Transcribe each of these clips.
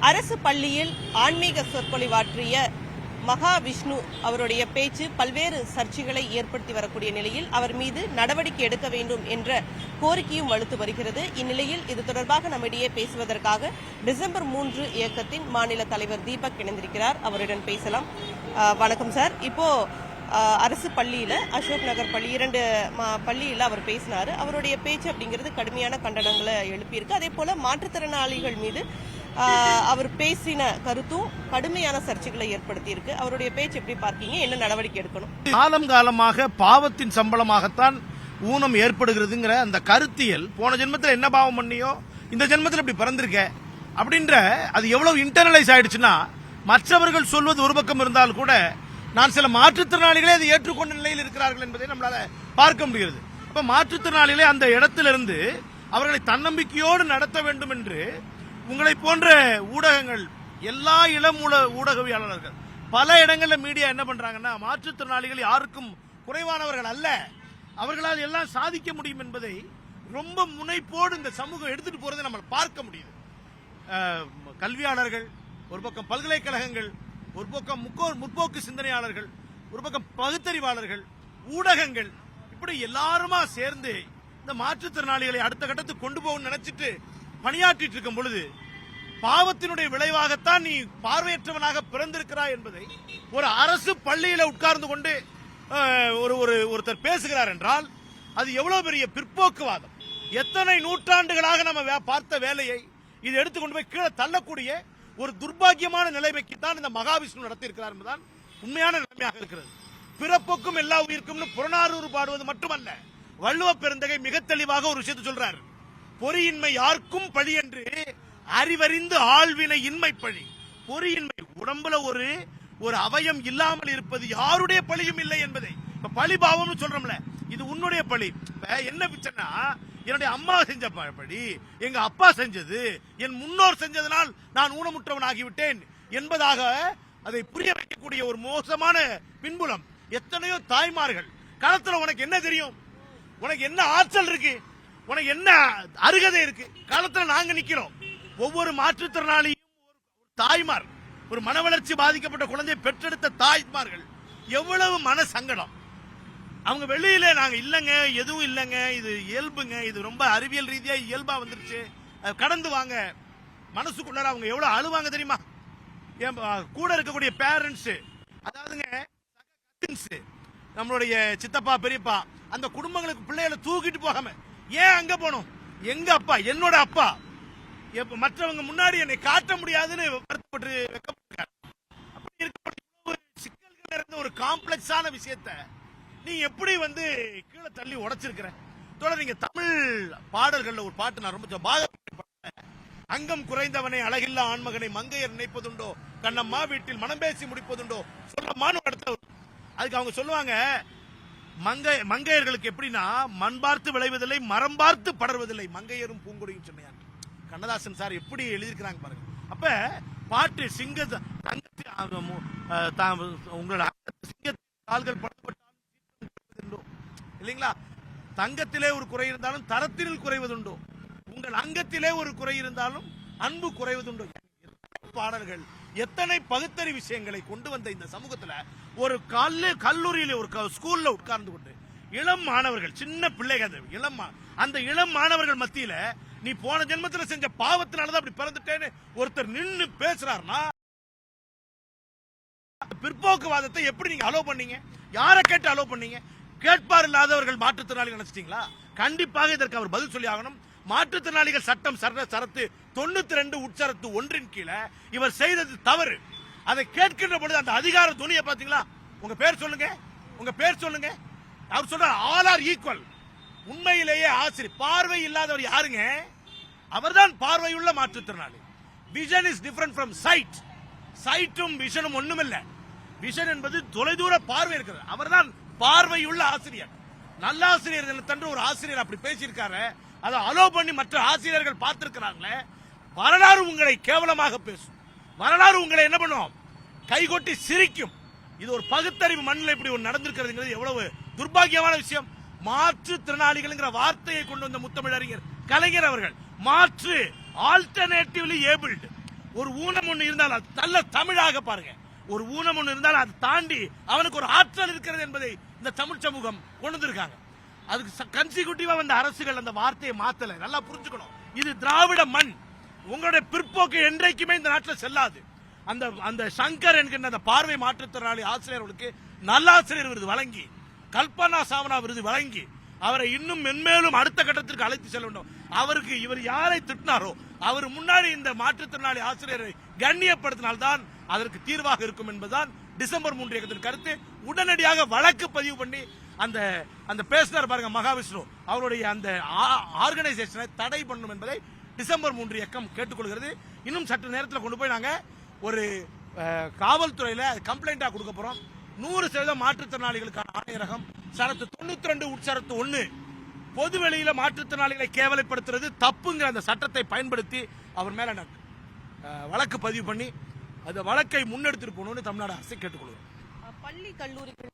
அரசு பள்ளியில் ஆன்மீக சொற்பொழிவாற்றிய மகாவிஷ்ணு அவருடைய பேச்சு பல்வேறு சர்ச்சைகளை ஏற்படுத்தி வரக்கூடிய நிலையில் அவர் மீது நடவடிக்கை எடுக்க வேண்டும் என்ற கோரிக்கையும் வலுத்து வருகிறது. இந்நிலையில் இது தொடர்பாக நம்மிடையே பேசுவதற்காக டிசம்பர் 3 இயக்கத்தின் மாநில தலைவர் தீபக் இணைந்திருக்கிறார். அவருடன் பேசலாம். வணக்கம் சார். இப்போ அரசு பள்ளியில அசோக் நகர் பள்ளி 2 பள்ளியில அவர் பேசினாரு. அவருடைய பேச்சு அப்படிங்கிறது கடுமையான கண்டனங்களை எழுப்பியிருக்கு. அதே போல மாற்றுத்திறனாளிகள் மீது அவர் பேசின கருத்தும் கடுமையான சர்ச்சைகளை ஏற்படுத்தியிருக்கு. அவருடைய பேச்சு எப்படி பார்க்கீங்க? என்ன நடவடிக்கை எடுக்கணும்? காலம் காலமாக பாவத்தின் சம்பளமாகத்தான் ஊனம் ஏற்படுகிறதுங்கிற அந்த கருத்தியல், போன ஜென்மத்தில் என்ன பாவம் பண்ணியோ இந்த ஜென்மத்தில் இப்படி பிறந்திருக்க அப்படின்ற அது எவ்வளவு இன்டர்னலைஸ் ஆயிடுச்சுன்னா, மற்றவர்கள் சொல்வது ஒரு பக்கம் இருந்தால் கூட நான் சில மாற்றுத்திறனாளிகளே அதை ஏற்றுக்கொண்ட நிலையில் இருக்கிறார்கள் என்பதை நம்மளால பார்க்க முடிகிறது. அப்ப மாற்றுத்திறனாளிகளே அந்த இடத்திலிருந்து அவர்களை தன்னம்பிக்கையோடு நடத்த வேண்டும் என்று உங்களை போன்ற ஊடகங்கள், எல்லா இளம் ஊடகவியலாளர்கள் பல இடங்களில் மீடியா என்ன பண்றாங்கன்னா, மாற்றுத்திறனாளிகள் யாருக்கும் குறைவானவர்கள் அல்ல, அவர்களால் எல்லாம் சாதிக்க முடியும் என்பதை ரொம்ப முனைப்போடு இந்த சமூகம் எடுத்துட்டு போறதை நம்ம பார்க்க முடியுது. கல்வியாளர்கள் ஒரு பக்கம், பல்கலைக்கழகங்கள் ஒரு பக்கம், முற்போக்கு சிந்தனையாளர்கள் ஒரு பக்கம், பகுத்தறிவாளர்கள், ஊடகங்கள், இப்படி எல்லாருமா சேர்ந்து இந்த மாற்றுத்திறனாளிகளை அடுத்த கட்டத்துக்கு கொண்டு போகணும்னு நினைச்சிட்டு பணியாற்றிட்டு இருக்கும் பொழுது, பாவத்தினுடைய விளைவாகத்தான் நீ பார்வையற்றவனாக பிறந்திருக்கிறாய் என்பதை ஒரு அரசு பள்ளியில உட்கார்ந்து கொண்டு ஒருத்தர் பேசுகிறார் என்றால் அது எவ்வளவு பெரிய பிற்போக்குவாதம். எத்தனை நூற்றாண்டுகளாக நம்ம பார்த்த வேலையை இது எடுத்துக்கொண்டு போய் கீழே தள்ளக்கூடிய ஒரு துர்பாக்கியமான நிலைமைக்கு தான் இந்த மகாவிஷ்ணு நடத்தியிருக்கிறார் என்பதுதான் உண்மையான நிலைமையாக இருக்கிறது. பிறப்புக்கும் எல்லா உயிருக்கும் புறநானூறு பாடுவது மட்டுமல்ல, வள்ளுவ பெருந்தகை மிக தெளிவாக ஒரு விஷயத்தை சொல்றாரு. பொறியின்மை யாருக்கும் பழி என்று அறிவறிந்து ஆழ்வினை இன்மை பழி. பொறியின்மை, உடம்புல ஒரு அவயம் இல்லாமல் இருப்பது யாருடைய பழியும் இல்லை என்பதை இப்ப பழி பாவம்னு சொல்றோம்ல, இது உன்னுடைய பழி. என்ன பிச்சைன்னா, என்னுடைய அம்மா செஞ்ச பழி, எங்க அப்பா செஞ்சது, என் முன்னோர் செஞ்சதனால் நான் ஊனமுற்றவன் ஆகிவிட்டேன் என்பதாக அதை புரிய வைக்கக்கூடிய ஒரு மோசமான பின்புலம். எத்தனையோ தாய்மார்கள் களத்துல உனக்கு என்ன தெரியும், உனக்கு என்ன ஆற்றல் இருக்கு, உனக்கு என்ன அருகதை இருக்கு, களத்துல நாங்க நிக்கிறோம். ஒவ்வொரு மாற்றுத்திறனாளியும் தாய்மார், ஒரு மன வளர்ச்சி பாதிக்கப்பட்ட குழந்தையை பெற்றெடுத்த தாய்மார்கள் எவ்வளவு மன சங்கடம். அவங்க வெளியில நாங்க இல்லங்க, எதுவும் இல்லங்க, இது இயல்புங்க, இது ரொம்ப அறிவியல் ரீதியா இயல்பா வந்துருச்சு, கடந்து வாங்க, மனசுக்குள்ளார அவங்க எவ்வளவு அழுவாங்க தெரியுமா? கூட இருக்கக்கூடிய பேரண்ட்ஸ், அதாவதுங்க நம்மளுடைய சித்தப்பா பெரியப்பா, அந்த குடும்பங்களுக்கு பிள்ளைகளை தூக்கிட்டு போகாம ஏன் அங்க போனோம், எங்க அப்பா, என்னோட அப்பா, மற்றவங்க முன்னாடி என்னை காட்ட முடியாதுன்னு வருத்தப்பட்டு வைக்கப்பட்டிருக்காரு. அப்படி இருக்க சிக்கல்கள் இருந்த ஒரு காம்ப்ளெக்ஸான விஷயத்த நீ எப்படி கீழே தள்ளி உடைச்சிருக்கிற? நீங்க தமிழ் பாடல்கள்ல ஒரு பாட்டு நான் ரொம்ப அங்கம் குறைந்தவனை அழகில்லா ஆண்மகனை மங்கையர் நினைப்பதுண்டோ, கண்ணம்மா வீட்டில் மனம் பேசி முடிப்பதுண்டோ சொல்லமானு அடுத்த. அதுக்கு அவங்க சொல்லுவாங்க, மங்கையர்களுக்கு எப்படின்னா, மண் பார்த்து விளைவதில்லை, மரம் பார்த்து படர்வதில்லை, மங்கையரும் பூங்குடியும் சொன்னார். கண்ணதாசன் சார் எப்படி எழுதியிருக்கிறாங்க பாருங்க. அப்ப பாட்டு சிங்க உங்களோட கால்கள் படப்பட்டாலும் இல்லைங்களா, தங்கத்திலே ஒரு குறை இருந்தாலும் தரத்தில் குறைவதுண்டோ, உங்கள் அங்கத்திலே ஒரு குறை இருந்தாலும் அன்பு குறைவதுண்டோ. பாடல்கள் எத்தனை பகுத்தறி விஷயங்களை கொண்டு வந்த இந்த சமூகத்துல ஒரு கல்லூரியில ஒரு ஸ்கூல்ல உட்கார்ந்து கொண்டு இளம் மாணவர்கள், சின்ன பிள்ளைகள், அந்த இளம் மாணவர்கள் மத்தியில நீ போன ஜென்மத்தில் செஞ்ச பாவத்தினாலதான் அப்படி பிறந்துட்டேன்னு ஒருத்தர் நின்று பேசுறாருன்னா, பிற்போக்குவாதத்தை எப்படி நீங்க அலோ பண்ணீங்க? யாரை கேட்டு அலோ பண்ணீங்க? கேட்பார் இல்லாதவர்கள் மாற்றுத்திறனாளிகள் நினைச்சிட்டீங்களா? கண்டிப்பாக இதற்கு அவர் பதில் சொல்லி ஆகணும். மாற்றுத்திறனாளிகள் சட்டம் சரத்து 92 உட்சரத்து 1 கீழே இவர் செய்தது தவறு. அதை கேட்கின்ற பொழுது அந்த அதிகார துணியை பாத்தீங்களா? உங்க பேர் சொல்லுங்க, உங்க பேர் சொல்லுங்க. அவர் சொல்றார் ஆல் ஆர் ஈக்குவல். உண்மையிலேயே ஆசிரியர் பார்வை இல்லாதவர் யாருங்க? அவர்தான் பார்வையுள்ள மாற்றுத்திறனாளி. Vision is different from sight. சைட்டும் விஷனும் ஒண்ணுமில்ல. விஷன் என்பது தொலைதூர பார்வை இருக்கிறது. அவர்தான் பார்வையுள்ள ஆசிரியர். நல்ல ஆசிரியர் தினத்தன்று ஒரு ஆசிரியர் அப்படி பேசியிருக்காரு. அதை அலோ பண்ணி மற்ற ஆசிரியர்கள் பார்த்திருக்கிறாங்களே. வரலாறு உங்களை கேவலமாக பேசும். வரலாறு உங்களை என்ன பண்ணும்? கைகொட்டி சிரிக்கும். இது ஒரு பகுத்தறிவு மண்ணில் இப்படி ஒரு நடந்திருக்கிறது எவ்வளவு துர்பாகியமான விஷயம். மாற்றுத்திறனாளிகள் வார்த்தையை கொண்டு வந்த முத்தமிழறிஞர் கலைஞர் அவர்கள் மாற்று, ஆல்டர்னேட்டிவ்லி ஏபிள்டு, ஒரு ஊனம் ஒண்ணு இருந்தால் அது நல்ல தமிழாக பாருங்க. ஒரு ஊனம் ஒண்ணு இருந்தால் அதை தாண்டி அவனுக்கு ஒரு ஆற்றல் இருக்கிறது என்பதை இந்த தமிழ் சமூகம் கொண்டு வந்திருக்காங்க. அதுக்கு கன்சிக்யூட்டிவா வந்த அரசுகள் அந்த வார்த்தையை மாத்தல. நல்லா புரிஞ்சுக்கணும், இது திராவிட மண். உங்களுடைய பிற்போக்கு என்றைக்குமே இந்த நாட்டில் செல்லாது. அந்த அந்த சங்கர் என்கின்ற அந்த பார்வை மாற்றுத்திறனாளி ஆசிரியர்களுக்கு நல்லாசிரியர் விருது வழங்கி, கல்பனா சாவனா விருது வழங்கி அவரை இன்னும் மென்மேலும் அடுத்த கட்டத்திற்கு அழைத்து செல்ல வேண்டும். அவருக்கு இவர் யாரை திட்டினாரோ அவர் முன்னாடி இந்த மாற்றுத்திறனாளி ஆசிரியரை கண்ணியப்படுத்தினால்தான் அதற்கு தீர்வாக இருக்கும் என்பதுதான் டிசம்பர் 3 இயக்கத்தின் கருத்து. உடனடியாக வழக்கு பதிவு பண்ணி அந்த அந்த பேசினார் பாருங்க மகாவிஷ்ணு, அவருடைய அந்த ஆர்கனைசேஷனை தடை பண்ணும் என்பதை டிசம்பர் 3 இயக்கம் கேட்டுக்கொள்கிறது. இன்னும் சற்று நேரத்தில் கொண்டு போய் நாங்க ஒரு காவல்துறையில கம்ப்ளைண்டா கொடுக்க போறோம். 100% மாற்றுத்திறனாளிகளுக்கான ஆணையரகம் சரத்து 92 உட்சரத்து 1 பொது வெளியில மாற்றுத்திறனாளிகளை கேவலப்படுத்துறது தப்புங்கிற அந்த சட்டத்தை பயன்படுத்தி அவர் மேல வழக்கு பதிவு பண்ணி அந்த வழக்கை முன்னெடுத்துட்டு போகணும்னு தமிழ்நாடு அரசை கேட்டுக்கொள்கிறோம். பள்ளி கல்லூரிகள்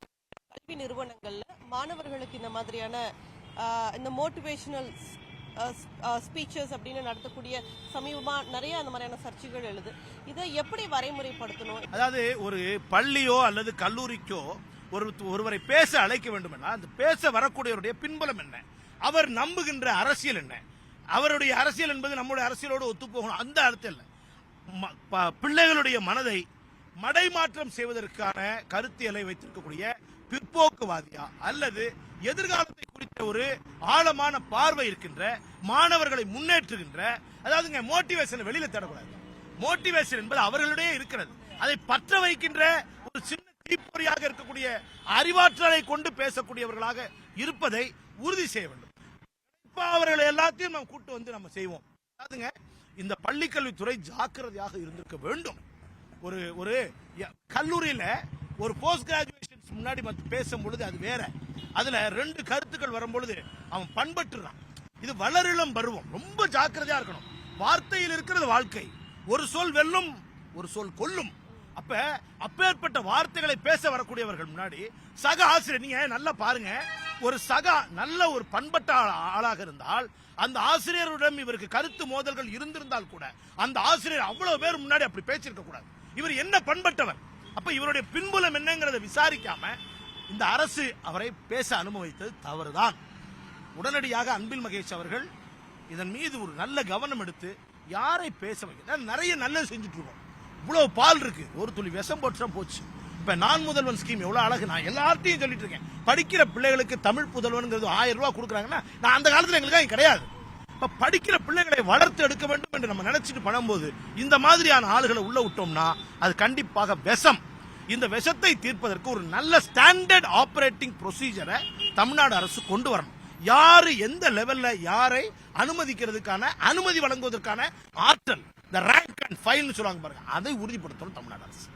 கல்வி நிறுவனங்கள்ல மாணவர்களுக்கு இந்த மாதிரியான இந்த மோட்டிவேஷனல் ஸ்பீச்சஸ் அப்படின்னு நடத்தக்கூடிய சமீபமா நிறைய அந்த மாதிரியான சர்ச்சைகள் எழுது. இதை எப்படி வரைமுறைப்படுத்தணும்? அதாவது ஒரு பள்ளியோ அல்லது கல்லூரிக்கோ ஒருவரை பேச அழைக்க வேண்டும் என்றால் அந்த பேச வரக்கூடியவருடைய பின்புலம் என்ன, அவர் நம்புகின்ற அரசியல் என்ன, அவருடைய அரசியல் என்பது நம்முடைய அரசியலோடு ஒத்துப்போகணும். அந்த அர்த்தம் இல்லை. பிள்ளைகளுடைய மனதை மடைமாற்றம் செய்வதற்கான கருத்தியலை வைத்திருக்கக்கூடிய பிற்போக்குவாதியா அல்லது எதிர்காலத்தை குறித்த ஒரு ஆழமான பார்வை இருக்கின்ற மாணவர்களை முன்னேற்றுகின்ற, அதாவது மோட்டிவேஷன் வெளியில தேடக்கூடாது. மோட்டிவேஷன் என்பது அவர்களுடைய இருக்கிறது. அதை பற்ற வைக்கின்ற ஒரு சின்ன தீப்பொறியாக இருக்கக்கூடிய அறிவாற்றலை கொண்டு பேசக்கூடியவர்களாக இருப்பதை உறுதி செய்ய வேண்டும். அவர்களை எல்லாத்தையும் நாம் கூட்டு வந்து நம்ம செய்வோம். அதாவதுங்க இந்த பள்ளிக்கல்வித்துறை ஜாக்கிரதையாக இருந்திருக்க வேண்டும். ஒரு ஒரு கல்லூரியில ஒரு போஸ்ட் கிராஜுவேஷன் முன்னாடி பேசும்பொழுது அது வேற, அதுல 2 கருத்துக்கள் வரும்பொழுது அவன் பண்பட்டுறான். இது வளரிளம் பருவம், ரொம்ப ஜாக்கிரதையா இருக்கணும். வார்த்தையில் இருக்கிறது வாழ்க்கை. ஒரு சொல் வெல்லும், ஒரு சொல் கொல்லும். அப்பேற்பட்ட வார்த்தைகளை பேச வரக்கூடியவர்கள் முன்னாடி சக ஆசிரியர், நீங்க நல்லா பாருங்க, ஒரு நல்ல ஒரு பண்பட்ட ஆளாக இருந்தால் அந்த ஆசிரியரிடம் இவருக்கு கருத்து மோதல்கள் இருந்திருந்தால் கூட அந்த ஆசிரியர் அவ்வளவு பேர் முன்னாடி அப்படி பேசிருக்க கூடாது. இவர் என்ன பண்பட்டவர், அப்ப இவருடைய பின்புலம் என்னங்கிறத விசாரிக்காம இந்த அரசு அவரை பேச அனுமதித்தது தவறுதான். உடனடியாக அன்பில் மகேஷ் அவர்கள் இதன் மீது ஒரு நல்ல கவனம் எடுத்து யாரை பேச வைக்க, நிறைய நல்லது செஞ்சுட்டு இருக்கோம். இவ்வளவு பால் இருக்கு, ஒரு துளி விஷம் போட்டு போச்சு. இப்ப நான் முதல்வன் ஸ்கீம் எவ்வளவு அழகு, நான் எல்லார்ட்டையும் சொல்லிட்டு இருக்கேன். படிக்கிற பிள்ளைகளுக்கு தமிழ் புதல்வன் 1000 ரூபாய் கொடுக்குறாங்கன்னா நான் அந்த காலத்துல எங்களுக்கு கிடையாது. இப்ப படிக்கிற பிள்ளைகளை வளர்த்து எடுக்க வேண்டும் என்று நம்ம நினைச்சிட்டு பண்ணும்போது இந்த மாதிரியான ஆளுகளை உள்ள விட்டோம்னா அது கண்டிப்பாக விஷம். இந்த விஷத்தை தீர்ப்பதற்கு ஒரு நல்ல ஸ்டாண்டர்ட் ஆபரேட்டிங் ப்ரொசீஜரை தமிழ்நாடு அரசு கொண்டு வரணும். யாரு எந்த லெவல்ல யாரை அனுமதிக்கிறதுக்கான அனுமதி வழங்குவதற்கான ஆற்றல், இந்த ரேங்க் அண்ட் ஃபைல் சொல்லுவாங்க பாருங்க, அதை உறுதிப்படுத்தணும் தமிழ்நாடு அரசு.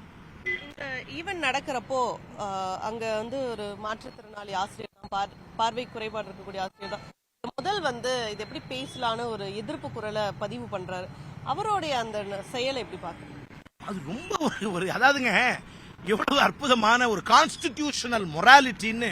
இந்த ஈவென்ட் நடக்கிறப்போ அங்க வந்து ஒரு மாற்றுத்திறனாளி ஆசிரியர் தான், பார்வை குறைபாடு இருக்கக்கூடிய ஆசிரியர் தான் முதல் இது எப்படி பேசலான்னு ஒரு எதிர்ப்பு குரலை பதிவு பண்றாரு. அவருடைய அந்த செயலை எப்படி பாக்குறீங்க? அது ரொம்ப ஒரு அதாவதுங்க எவ்வளவு அற்புதமான ஒரு கான்ஸ்டிடியூஷனல் மொராலிட்டின்னு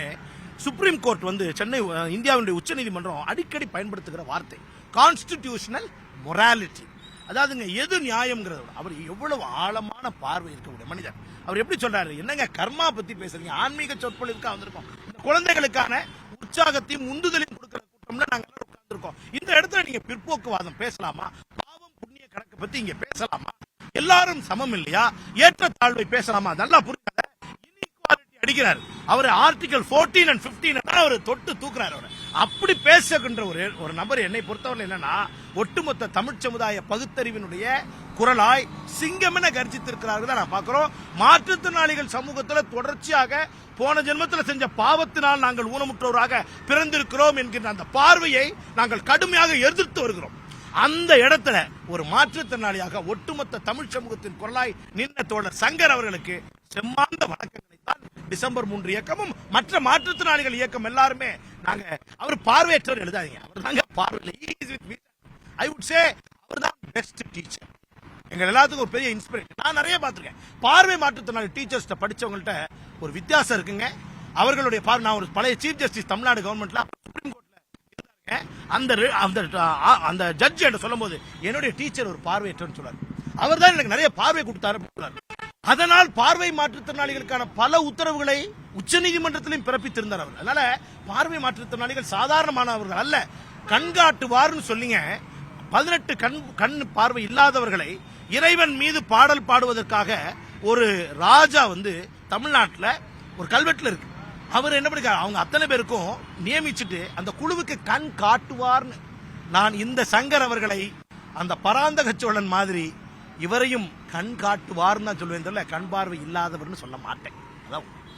சுப்ரீம் கோர்ட் சென்னை இந்தியாவுடைய உச்ச நீதிமன்றம் அடிக்கடி பயன்படுத்துகிற வார்த்தை கான்ஸ்டிடியூஷனல் மொராலிட்டி. அதாவதுங்க எது நியாயம்ங்கிறத அவர் எவ்வளவு ஆழமான பார்வை இருக்கக்கூடிய மனிதர். அவர் எப்படி சொல்றாரு, என்னங்க கர்மா பத்தி பேசுறீங்க, ஆன்மீக சொற்பொழிவுக்கா வந்திருக்கோம், குழந்தைகளுக்கான உற்சாகத்தையும் உந்துதலையும் கொடுக்கிற கூட்டம்ல நாங்க உட்கார்ந்துருக்கோம். இந்த இடத்துல நீங்க பிற்போக்குவாதம் பேசலாமா, பாவம் புண்ணிய கணக்கு பத்தி இங்க பேசலாமா, எல்லாரும் சமம் இல்லையா, ஏற்றத்தாழ்வை பேசலாமா, நல்லா புரியாத இன்இக்வாலிட்டி அடிக்கிறார் அவர். ஆர்டிகல் 14 and 15 அவர் தொட்டு தூக்குறாரு. அவர் அப்படி பேசுகின்ற ஒரு நபர் என்னை பொறுத்தவரை என்னன்னா ஒட்டுமொத்த தமிழ் சமுதாய பகுத்தறிவினுடைய குரலாய் சிங்கமென கர்ஜித்திருக்கிறார்கள் தான் நான் பார்க்கிறோம். மாற்றுத்திறனாளிகள் சமூகத்தில் தொடர்ச்சியாக போன ஜென்மத்தில் செஞ்ச பாவத்தினால் நாங்கள் ஊனமுற்றோராக பிறந்திருக்கிறோம் என்கின்ற அந்த பார்வையை நாங்கள் கடுமையாக எதிர்த்து வருகிறோம். அந்த இடத்துல ஒரு மாற்றுத்திறனாளியாக ஒட்டுமொத்த தமிழ் சமூகத்தின் குரலாய் நின்ற தோழர் சங்கர் அவர்களுக்கு செம்மாந்த வணக்கங்களை தான் டிசம்பர் 3 இயக்கமும் மற்ற மாற்றுத்திறனாளிகள் இயக்கம் எல்லாருமே நாங்க அவர் பார்வையற்றவர் எழுதாதீங்க, அவர் தாங்க பார்வையில் ஐ வுட் சே அவர் தான் பெஸ்ட் டீச்சர். எங்க எல்லாத்துக்கும் ஒரு பெரிய இன்ஸ்பிரேஷன். நான் நிறைய பார்த்திருக்கேன் பார்வை மாற்றுத்திறனாளி டீச்சர்ஸ் படிச்சவங்கள்ட்ட ஒரு வித்தியாசம் இருக்குங்க. அவர்களுடைய நான் ஒரு பழைய சீஃப் ஜஸ்டிஸ் தமிழ்நாடு கவர்மெண்ட்ல சுப்ரீம் கோர்ட்ல இருந்தாங்க. அந்த ஜட்ஜ் என்ன சொல்லும் போது என்னுடைய டீச்சர் ஒரு பார்வையற்றன்னு சொல்றாரு. அவர் தான் எனக்கு நிறைய பார்வை கொடுத்தாரு. அதனால் பார்வை மாற்றுத்திறனாளிகளுக்கான பல உத்தரவுகளை உச்சநீதிமன்றத்திலும் பிறப்பித்திருந்தார் அவர். அதனால பார்வை மாற்றுத்திறனாளிகள் சாதாரணமானவர்கள் அல்ல, கண்காட்டுவார்னு சொல்லிங்க. 18 கண் பார்வை இல்லாதவர்களை இறைவன் மீது பாடல் பாடுவதற்காக ஒரு ராஜா தமிழ்நாட்டில் ஒரு கல்வெட்டுல இருக்கு. அவர் என்ன பண்ணிருக்காரு, அவங்க அத்தனை பேருக்கும் நியமிச்சுட்டு அந்த குழுவுக்கு கண் காட்டுவார்னு. நான் இந்த சங்கர் அவர்களை அந்த பராந்தக சோழன் மாதிரி இவரையும் கண் காட்டுவார்னு தான் சொல்லுவேன், கண் பார்வை இல்லாதவர்னு சொல்ல மாட்டேன். அதான்